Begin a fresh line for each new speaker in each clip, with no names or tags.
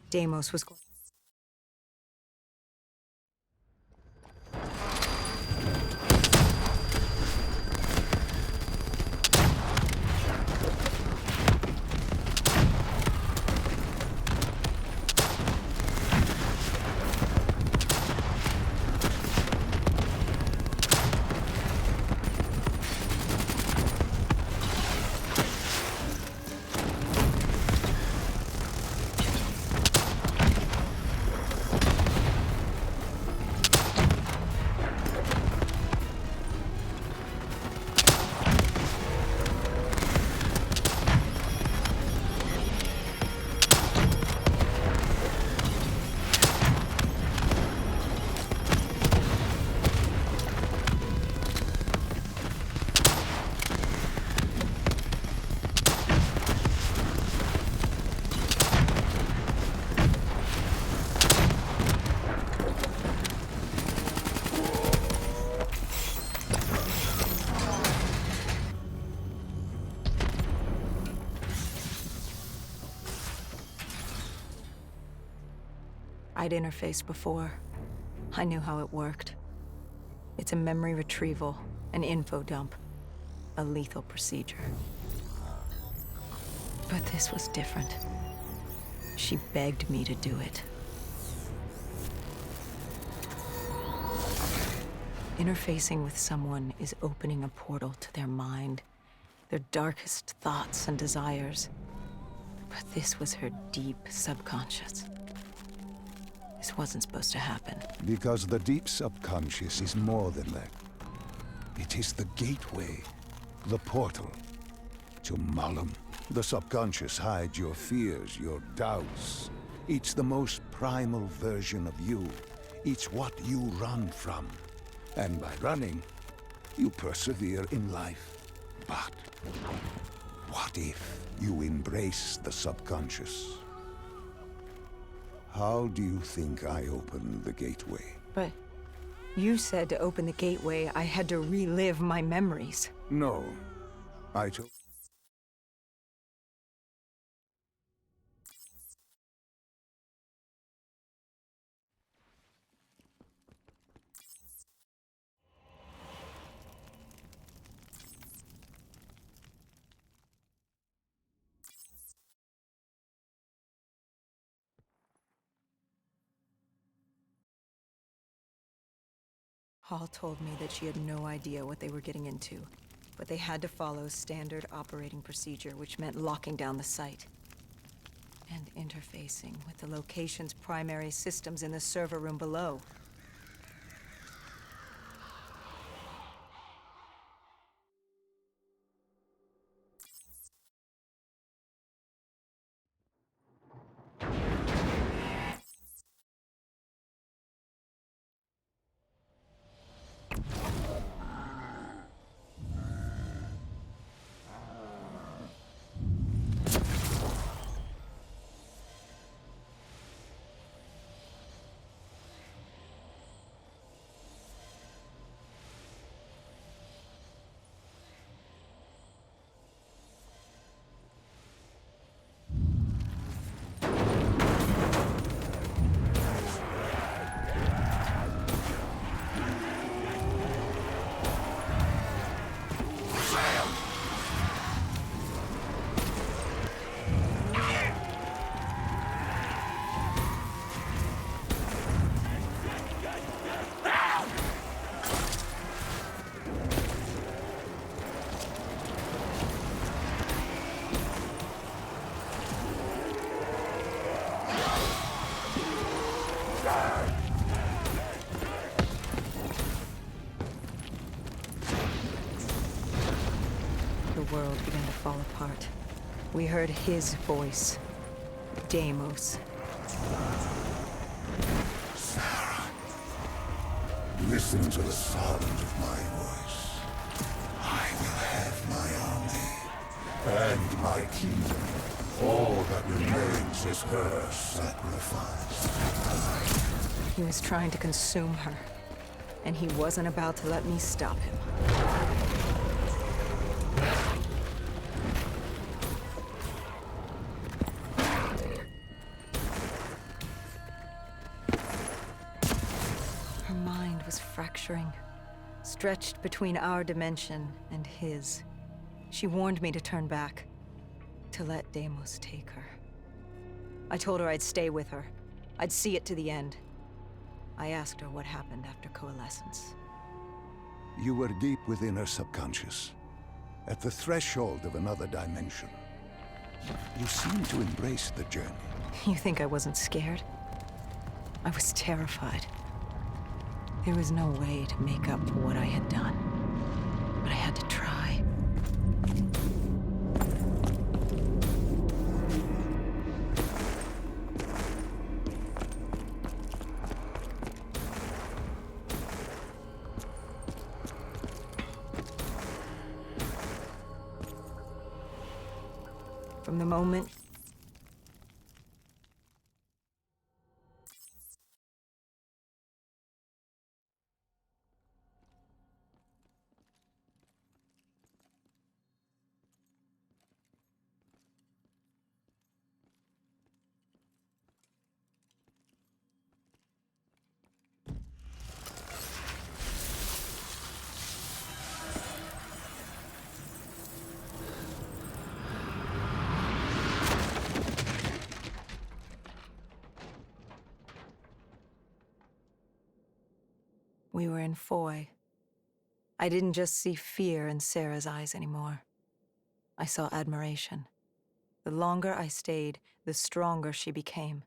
Deimos was going. I'd interfaced before. I knew how it worked. It's a memory retrieval, an info dump, a lethal procedure. But this was different. She begged me to do it. Interfacing with someone is opening a portal to their mind, their darkest thoughts and desires. But this was her deep subconscious. This wasn't supposed to happen.
Because the deep subconscious is more than that. It is the gateway, the portal to Malum. The subconscious hides your fears, your doubts. It's the most primal version of you. It's what you run from. And by running, you persevere in life. But what if you embrace the subconscious? How do you think I opened the gateway?
But you said to open the gateway, I had to relive my memories.
No. I told...
Hall told me that she had no idea what they were getting into, but they had to follow standard operating procedure, which meant locking down the site. And interfacing with the location's primary systems in the server room below. The world began to fall apart. We heard his voice. Deimos.
Sarah, listen to the sound of my voice. I will have my army and my kingdom. All that remains is her sacrifice.
He was trying to consume her, and he wasn't about to let me stop him. was fracturing, stretched between our dimension and his. She warned me to turn back, to let Deimos take her. I told her I'd stay with her. I'd see it to the end. I asked her what happened after coalescence.
You were deep within her subconscious, at the threshold of another dimension. You seemed to embrace the journey.
You think I wasn't scared? I was terrified. There was no way to make up for what I had done, but I had to try. From the moment we were in Foy, I didn't just see fear in Sarah's eyes anymore. I saw admiration. The longer I stayed, the stronger she became.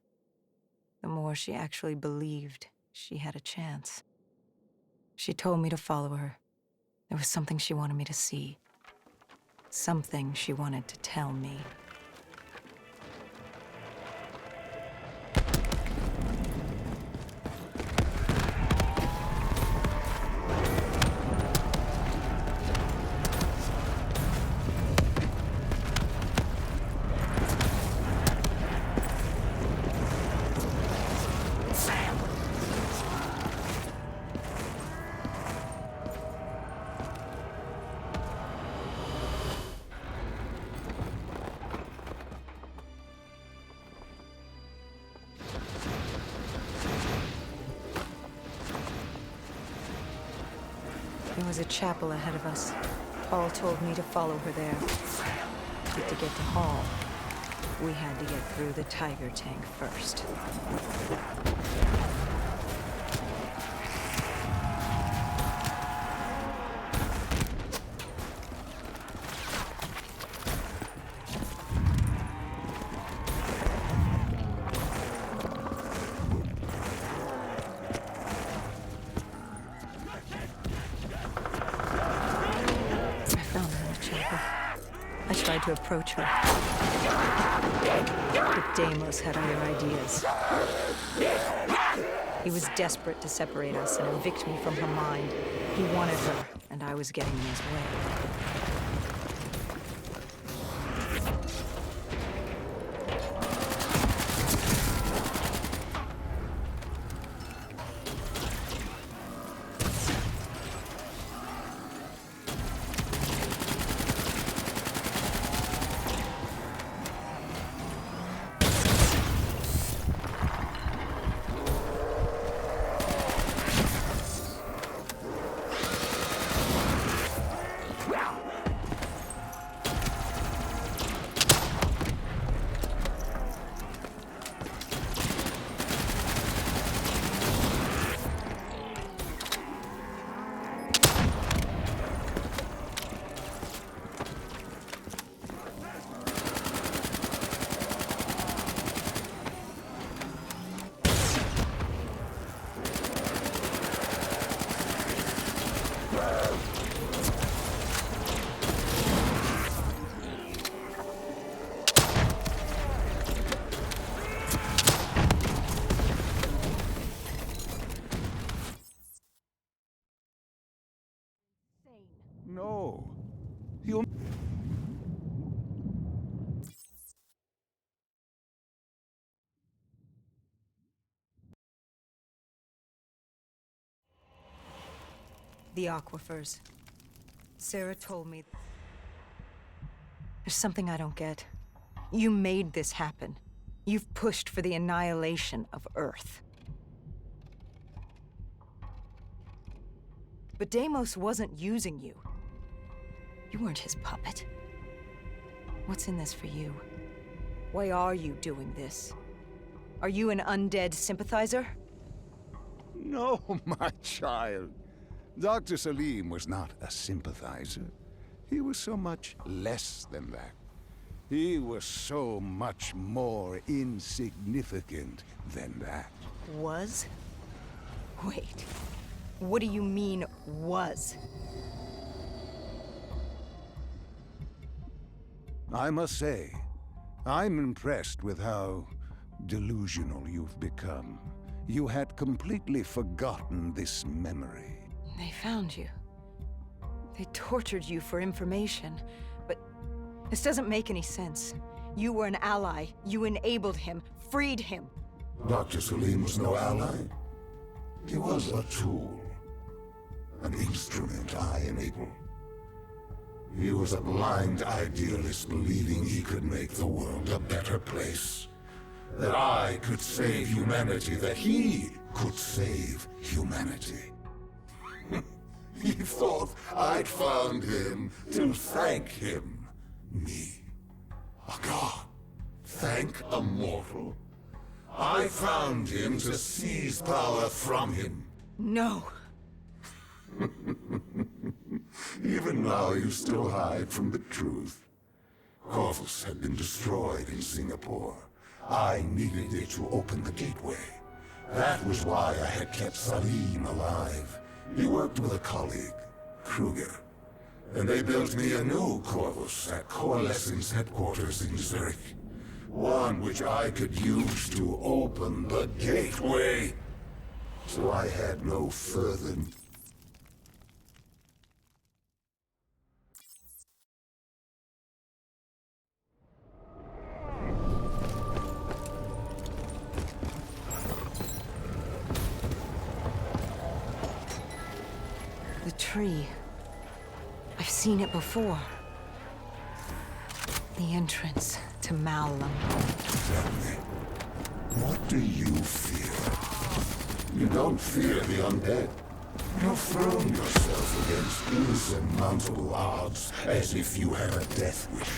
The more she actually believed she had a chance. She told me to follow her. There was something she wanted me to see. Something she wanted to tell me. There was a chapel ahead of us. Paul told me to follow her there. But to get to Hall, we had to get through the Tiger tank first. I tried to approach her. But Deimos had other ideas. He was desperate to separate us and evict me from her mind. He wanted her, and I was getting in his way.
No. You...
The aquifers. Sarah told me... There's something I don't get. You made this happen. You've pushed for the annihilation of Earth. But Deimos wasn't using you. You weren't his puppet. What's in this for you? Why are you doing this? Are you an undead sympathizer?
No, my child. Dr. Salim was not a sympathizer. He was so much less than that. He was so much more insignificant than that.
Was? Wait. What do you mean, was?
I must say, I'm impressed with how delusional you've become. You had completely forgotten this memory.
They found you. They tortured you for information, but this doesn't make any sense. You were an ally. You enabled him, freed him.
Dr. Salim was no ally. He was a tool. An instrument I enabled. He was a blind idealist believing he could make the world a better place. That I could save humanity, that he could save humanity. He thought I'd found him to thank him. Me. A god. Thank a mortal. I found him to seize power from him.
No.
Even now you still hide from the truth. Corvus had been destroyed in Singapore. I needed it to open the gateway. That was why I had kept Salim alive. He worked with a colleague, Kruger. And they built me a new Corvus at Coalescence headquarters in Zurich. One which I could use to open the gateway. So I had no further...
The tree. I've seen it before. The entrance to Malum.
Tell me, what do you fear? You don't fear the undead. You've thrown yourself against insurmountable odds, as if you had a death wish.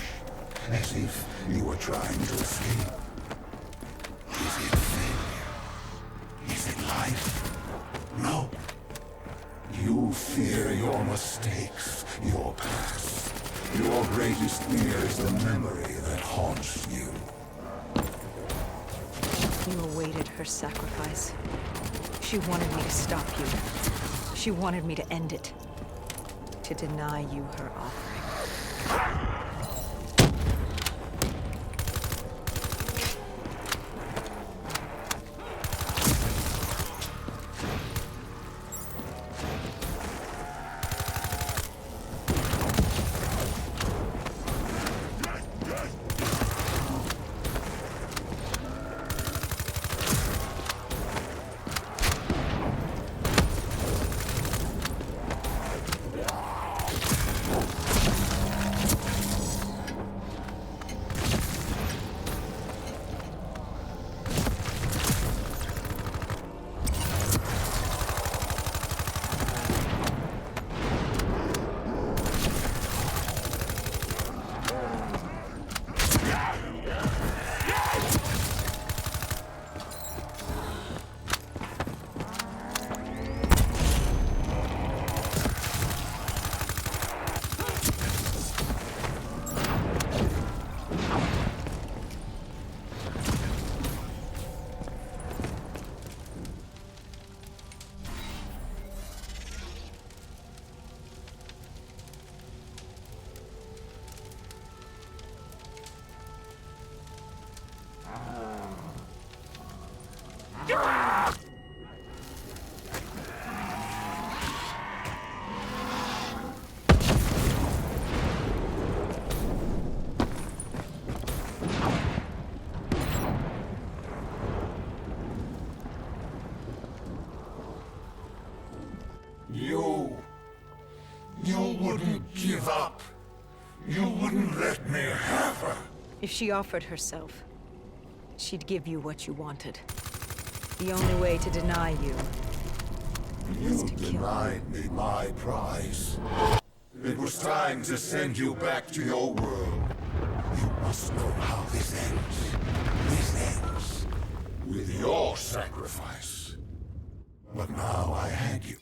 As if you were trying to escape. Is it failure? Is it life? No. You fear your mistakes, your past. Your greatest fear is the memory that haunts you.
You awaited her sacrifice. She wanted me to stop you. She wanted me to end it. To deny you her offering.
You wouldn't give up. You wouldn't let me have her.
If she offered herself, she'd give you what you wanted. The only way to deny you
You denied me my prize. It was time to send you back to your world. You must know how this ends. This ends with your sacrifice. But now I had you.